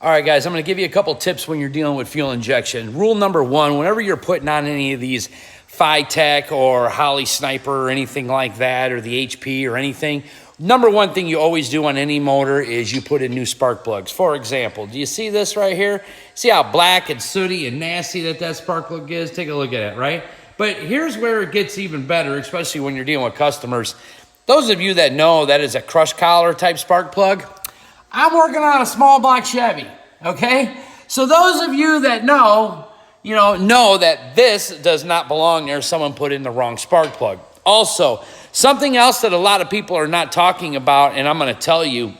All right, guys, I'm going to give you a couple tips when you're dealing with fuel injection. Rule number one, whenever you're putting on any of these Tech or Holley Sniper or anything like that, or the HP or anything, number one thing you always do on any motor is you put in new spark plugs. For example, do you see this right here? See how black and sooty and nasty that spark plug is? Take a look at it, right? But here's where it gets even better, especially when you're dealing with customers. Those of you that know that is a crush collar type spark plug, I'm working on a small block Chevy, okay? So those of you that know that this does not belong there. Someone put in the wrong spark plug. Also, something else that a lot of people are not talking about, and I'm going to tell you,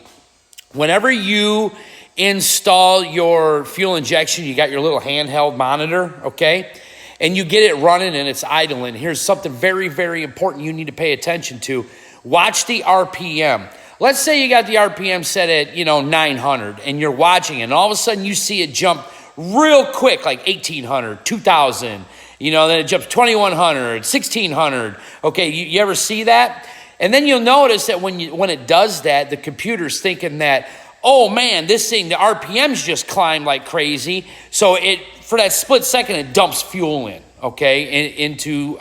whenever you install your fuel injection, you got your little handheld monitor, okay? And you get it running and it's idling. Here's something very, very important you need to pay attention to. Watch the RPM. Let's say you got the RPM set at, 900 and you're watching it and all of a sudden you see it jump real quick, like 1800, 2000, then it jumps 2100, 1600. Okay, you ever see that? And then you'll notice that when it does that, the computer's thinking that, oh man, this thing, the RPMs just climbed like crazy. So for that split second, it dumps fuel in, okay, into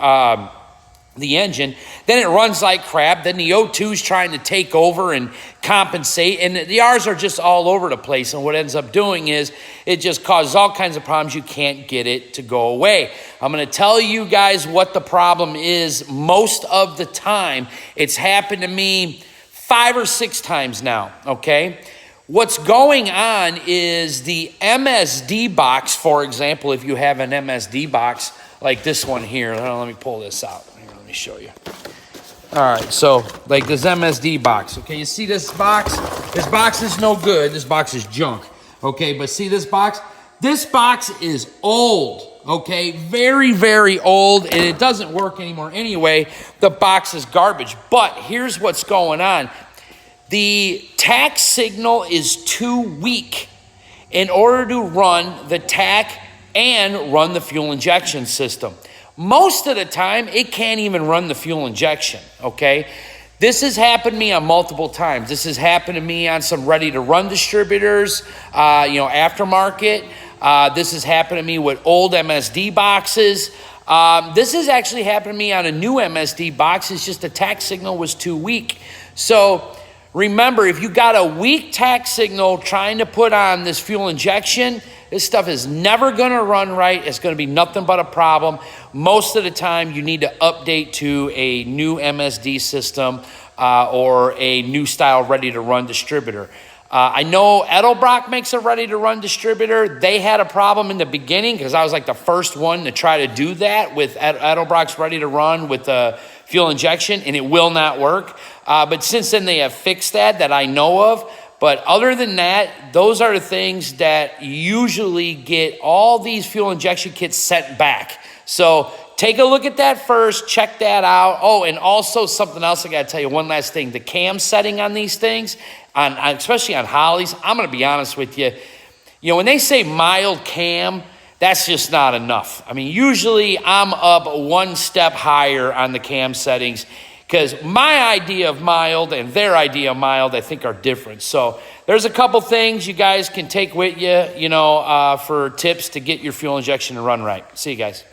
the engine. Then it runs like crap. Then the O2's trying to take over and compensate, and the R's are just all over the place. And what ends up doing is it just causes all kinds of problems. You can't get it to go away. I'm going to tell you guys what the problem is most of the time. It's happened to me 5 or 6 times now, okay? What's going on is the MSD box, for example, if you have an MSD box like this one here. Let me pull this out. Let me show you. All right, so like this MSD box, okay? You see this box? This box is no good. This box is junk, okay? But see this box? This box is old, okay? Very, very old, and it doesn't work anymore anyway. The box is garbage. But here's what's going on. The tach signal is too weak in order to run the tach and run the fuel injection system. Most of the time, it can't even run the fuel injection, okay? This has happened to me on multiple times. This has happened to me on some ready-to-run distributors, aftermarket. This has happened to me with old MSD boxes. This has actually happened to me on a new MSD box. It's just the tach signal was too weak. So remember, if you got a weak tach signal trying to put on this fuel injection, this stuff is never going to run right. It's going to be nothing but a problem. Most of the time, you need to update to a new MSD system or a new style ready-to-run distributor. I know Edelbrock makes a ready-to-run distributor. They had a problem in the beginning because I was like the first one to try to do that with Edelbrock's ready-to-run with the fuel injection, and it will not work. But since then, they have fixed that I know of. But other than that, those are the things that usually get all these fuel injection kits sent back. So take a look at that first, check that out. Oh, and also something else I got to tell you, one last thing. The cam setting on these things, especially on Holleys, I'm going to be honest with you. When they say mild cam, that's just not enough. I mean, usually I'm up one step higher on the cam settings, because my idea of mild and their idea of mild, I think, are different. So there's a couple things you guys can take with you, for tips to get your fuel injection to run right. See you guys.